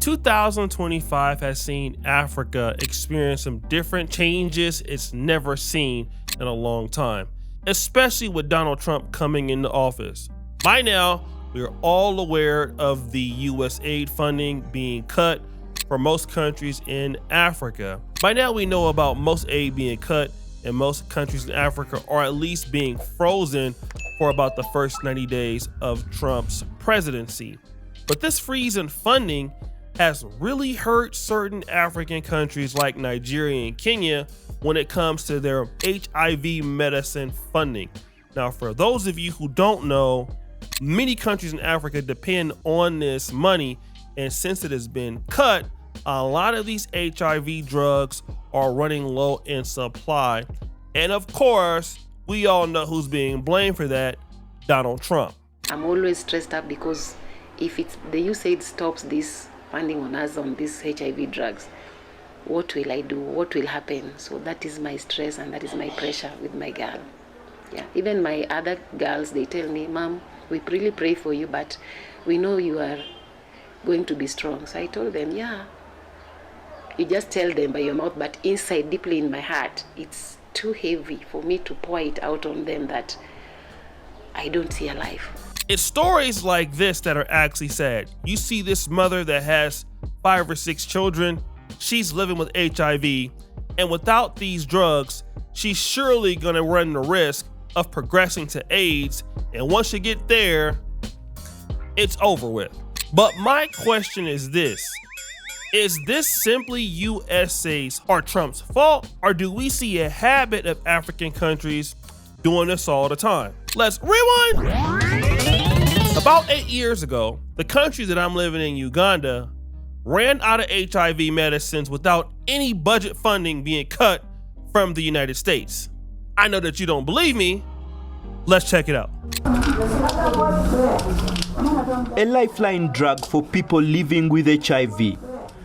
2025 has seen Africa experience some different changes it's never seen in a long time, especially with Donald Trump coming into office. By now, we are all aware of the US aid funding being cut for most countries in Africa. By now, we know about most aid being cut, and most countries in Africa are at least being frozen for about the first 90 days of Trump's presidency. But this freeze in funding has really hurt certain African countries like Nigeria and Kenya when it comes to their HIV medicine funding. Now, for those of you who don't know, many countries in Africa depend on this money, and since it has been cut, a lot of these HIV drugs are running low in supply. And of course, we all know who's being blamed for that: Donald Trump. I'm always stressed up because if the USAID stops this funding on us on these HIV drugs, what will I do? What will happen? So that is my stress and that is my pressure with my girl. Yeah, even my other girls, they tell me, Mom, we really pray for you, but we know you are going to be strong. So I told them, yeah, you just tell them by your mouth, but inside, deeply in my heart, it's too heavy for me to pour it out on them that I don't see a life. It's stories like this that are actually sad. You see this mother that has 5 or 6 children, she's living with HIV, and without these drugs, she's surely gonna run the risk of progressing to AIDS, and once you get there, it's over with. But my question is this: is this simply USA's or Trump's fault, or do we see a habit of African countries doing this all the time? Let's rewind. About 8 years ago, the country that I'm living in, Uganda, ran out of HIV medicines without any budget funding being cut from the United States. I know that you don't believe me. Let's check it out. A lifeline drug for people living with HIV.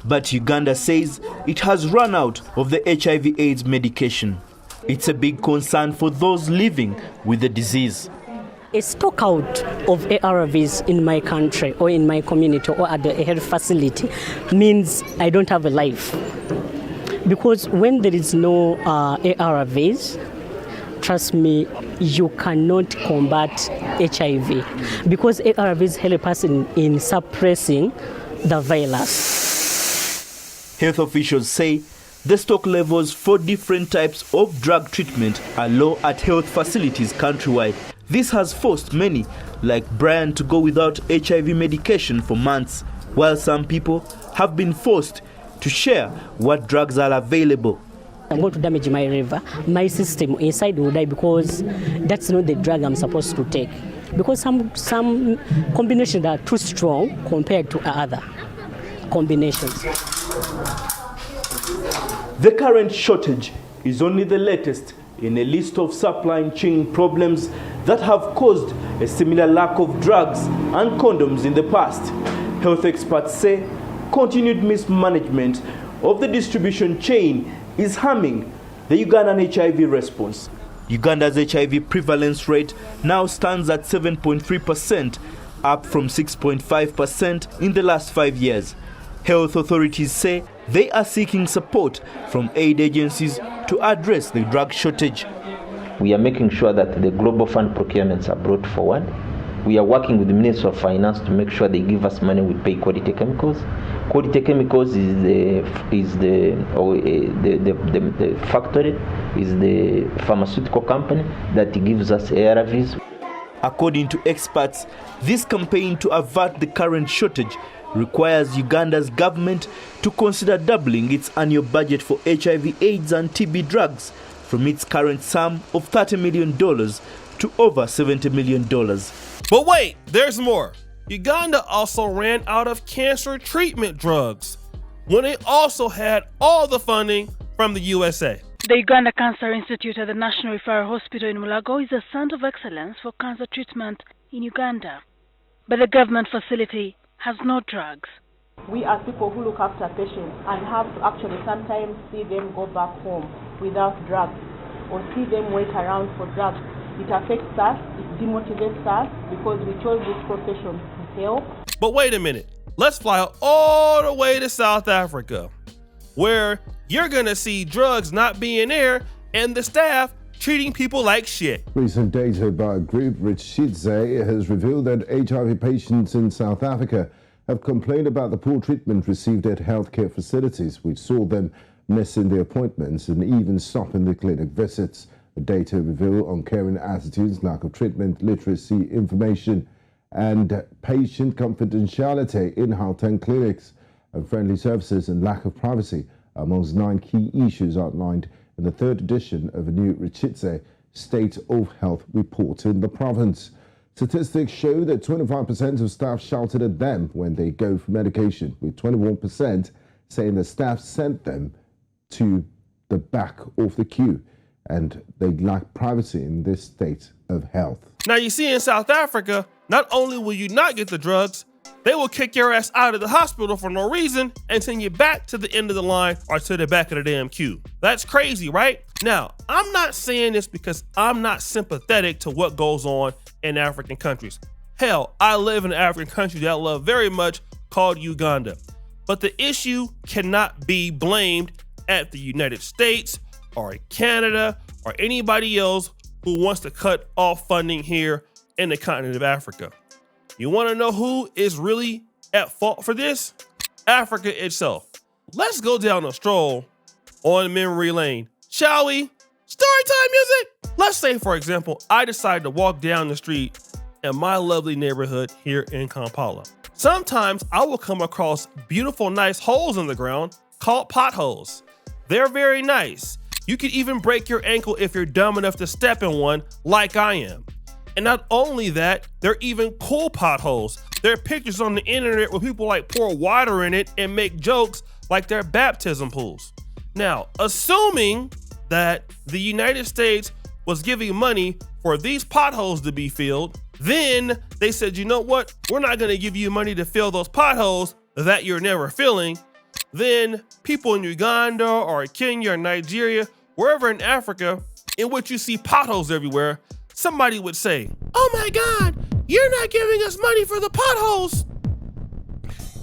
But Uganda says it has run out of the HIV/AIDS medication. It's a big concern for those living with the disease. A stock out of ARVs in my country or in my community or at the health facility means I don't have a life. Because when there is no ARVs, trust me, you cannot combat HIV. Because ARVs help us in suppressing the virus. Health officials say the stock levels for different types of drug treatment are low at health facilities countrywide. This has forced many, like Brian, to go without HIV medication for months, while some people have been forced to share what drugs are available. I'm going to damage my liver, my system inside will die because that's not the drug I'm supposed to take. Because some combinations are too strong compared to other combinations. The current shortage is only the latest in a list of supply chain problems that have caused a similar lack of drugs and condoms in the past. Health experts say continued mismanagement of the distribution chain is harming the Ugandan HIV response. Uganda's HIV prevalence rate now stands at 7.3%, up from 6.5% in the last 5 years. Health authorities say they are seeking support from aid agencies to address the drug shortage. We are making sure that the global fund procurements are brought forward. We are working with the Ministry of Finance to make sure they give us money we pay Quality Chemicals. Quality Chemicals is the factory, is the pharmaceutical company that gives us ARVs. According to experts, this campaign to avert the current shortage requires Uganda's government to consider doubling its annual budget for HIV, AIDS and TB drugs from its current sum of $30 million to over $70 million. But wait, there's more. Uganda also ran out of cancer treatment drugs when it also had all the funding from the USA. The Uganda Cancer Institute at the National Referral Hospital in Mulago is a center of excellence for cancer treatment in Uganda. But the government facility has no drugs. We as people who look after patients and have to actually sometimes see them go back home without drugs or see them wait around for drugs. It affects us, it demotivates us because we chose this profession to help. But wait a minute, Let's fly all the way to South Africa, where you're gonna see drugs not being there and the staff treating people like shit. Recent data by group Richitze has revealed that HIV patients in South Africa have complained about the poor treatment received at healthcare facilities, which saw them missing their appointments and even stopping the clinic visits. The data reveal uncaring attitudes, lack of treatment, literacy, information, and patient confidentiality in Gauteng clinics, unfriendly services and lack of privacy amongst 9 key issues outlined in the 3rd edition of a new Richitze State of Health report in the province. Statistics show that 25% of staff shouted at them when they go for medication, with 21% saying the staff sent them to the back of the queue and they lack privacy in this state of health. Now you see, in South Africa, not only will you not get the drugs, they will kick your ass out of the hospital for no reason and send you back to the end of the line or to the back of the damn queue. That's crazy, right? Now, I'm not saying this because I'm not sympathetic to what goes on in African countries. Hell, I live in an African country that I love very much called Uganda. But the issue cannot be blamed at the United States or Canada or anybody else who wants to cut off funding here in the continent of Africa. You want to know who is really at fault for this? Africa itself. Let's go down a stroll on memory lane, shall we? Storytime music! Let's say, for example, I decide to walk down the street in my lovely neighborhood here in Kampala. Sometimes I will come across beautiful, nice holes in the ground called potholes. They're very nice. You could even break your ankle if you're dumb enough to step in one, like I am. And not only that, they're even cool potholes. There are pictures on the internet where people like pour water in it and make jokes like they're baptism pools. Now, assuming that the United States was giving money for these potholes to be filled, then they said, you know what? We're not gonna give you money to fill those potholes that you're never filling. Then people in Uganda or Kenya or Nigeria, wherever in Africa, in which you see potholes everywhere, somebody would say, oh my God, you're not giving us money for the potholes.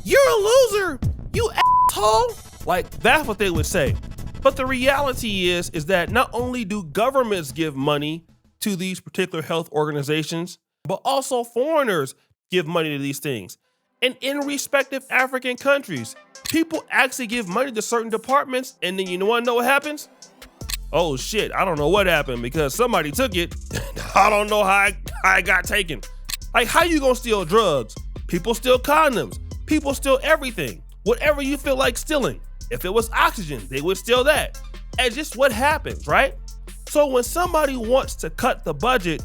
You're a loser, you asshole. Like, that's what they would say. But the reality is that not only do governments give money to these particular health organizations, but also foreigners give money to these things. And in respective African countries, people actually give money to certain departments, and then you wanna know what happens? Oh shit, I don't know what happened because somebody took it. I don't know how it got taken. Like, how you gonna steal drugs? People steal condoms. People steal everything. Whatever you feel like stealing. If it was oxygen, they would steal that. And just what happens, right? So when somebody wants to cut the budget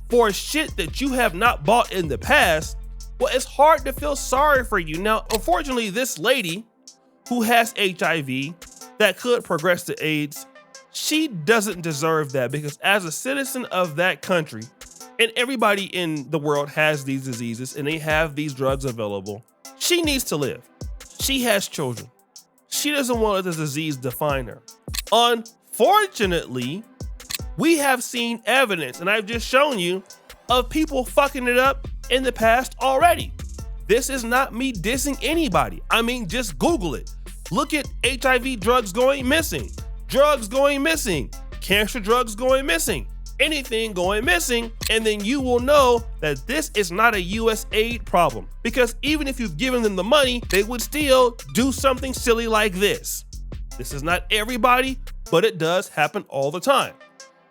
for shit that you have not bought in the past, well, it's hard to feel sorry for you. Now, unfortunately, this lady who has HIV that could progress to AIDS, she doesn't deserve that, because as a citizen of that country, and everybody in the world has these diseases and they have these drugs available, she needs to live. She has children. She doesn't want the disease define her. Unfortunately, we have seen evidence, and I've just shown you, of people fucking it up in the past already. This is not me dissing anybody. I mean, just Google it. Look at HIV drugs going missing, drugs going missing, cancer drugs going missing, anything going missing, and then you will know that this is not a US aid problem, because even if you've given them the money, they would still do something silly like this. This is not everybody, but it does happen all the time.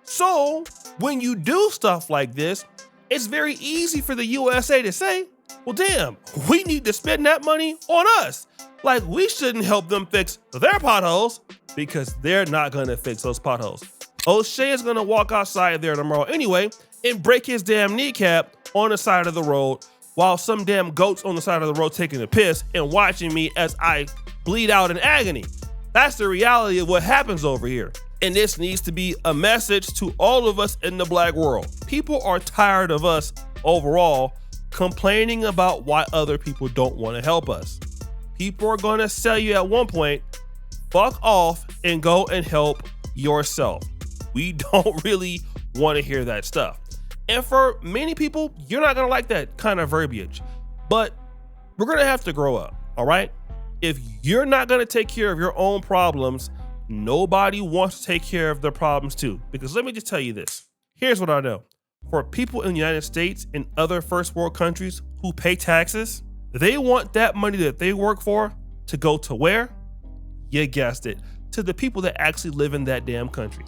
So when you do stuff like this, it's very easy for the USA to say, well, damn, we need to spend that money on us. Like, we shouldn't help them fix their potholes, because they're not gonna fix those potholes. O'Shea is gonna walk outside there tomorrow anyway and break his damn kneecap on the side of the road while some damn goats on the side of the road taking a piss and watching me as I bleed out in agony. That's the reality of what happens over here. And this needs to be a message to all of us in the black world. People are tired of us overall complaining about why other people don't want to help us. People are going to sell you at one point, fuck off and go and help yourself. We don't really want to hear that stuff. And for many people, you're not going to like that kind of verbiage. But We're gonna have to grow up, all right? If you're not gonna take care of your own problems, nobody wants to take care of their problems too. Because let me just tell you this. Here's what I know. For people in the United States and other first world countries who pay taxes, they want that money that they work for to go to where? You guessed it, to the people that actually live in that damn country.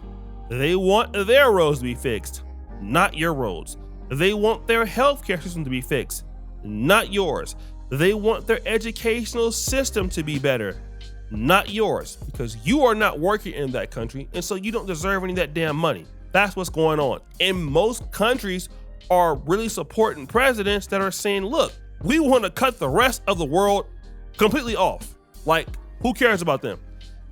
They want their roads to be fixed, not your roads. They want their healthcare system to be fixed, not yours. They want their educational system to be better, not yours, because you are not working in that country, and so you don't deserve any of that damn money. That's what's going on. And most countries are really supporting presidents that are saying, look, we want to cut the rest of the world completely off. Like, who cares about them?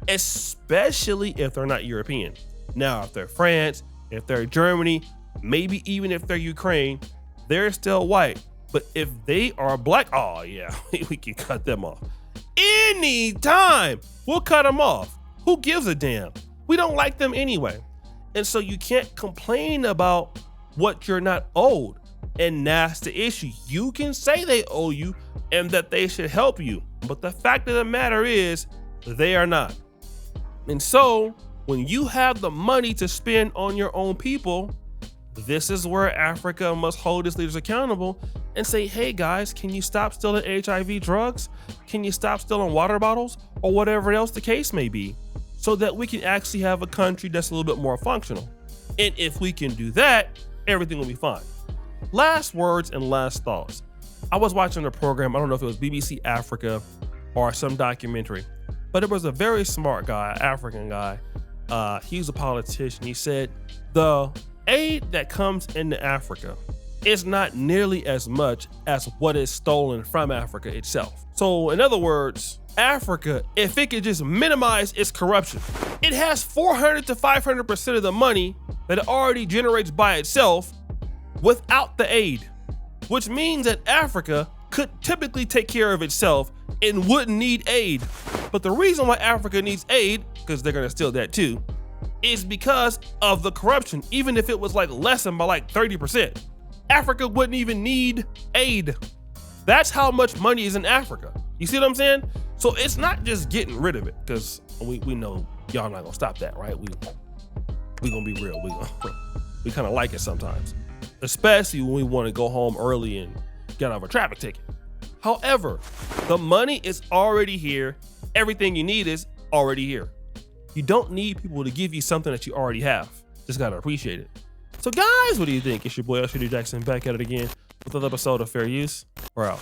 Especially if they're not European. Now, if they're France, if they're Germany, maybe even if they're Ukraine, they're still white. But if they are black, oh yeah, we can cut them off. Anytime, we'll cut them off. Who gives a damn? We don't like them anyway. And so you can't complain about what you're not owed. And that's the issue. You can say they owe you and that they should help you. But the fact of the matter is, they are not. And so when you have the money to spend on your own people, this is where Africa must hold its leaders accountable and say, hey guys, can you stop stealing HIV drugs? Can you stop stealing water bottles or whatever else the case may be, so that we can actually have a country that's a little bit more functional. And if we can do that, everything will be fine. Last words and last thoughts. I was watching a program, I don't know if it was BBC Africa or some documentary, but it was a very smart guy, African guy. He was a politician. He said, the aid that comes into Africa is not nearly as much as what is stolen from Africa itself. So in other words, Africa, if it could just minimize its corruption, it has 400 to 500% of the money that it already generates by itself without the aid, which means that Africa could typically take care of itself and wouldn't need aid. But the reason why Africa needs aid, because they're gonna steal that too, is because of the corruption. Even if it was like lessened by like 30%, Africa wouldn't even need aid. That's how much money is in Africa. You see what I'm saying? So it's not just getting rid of it, because we know y'all not gonna stop that, right? We gonna be real. We kind of like it sometimes, especially when we want to go home early and get out of a traffic ticket. However, the money is already here. Everything you need is already here. You don't need people to give you something that you already have. Just gotta appreciate it. So guys, what do you think? It's your boy Usher D Jackson back at it again with another episode of Fair Use. We're out.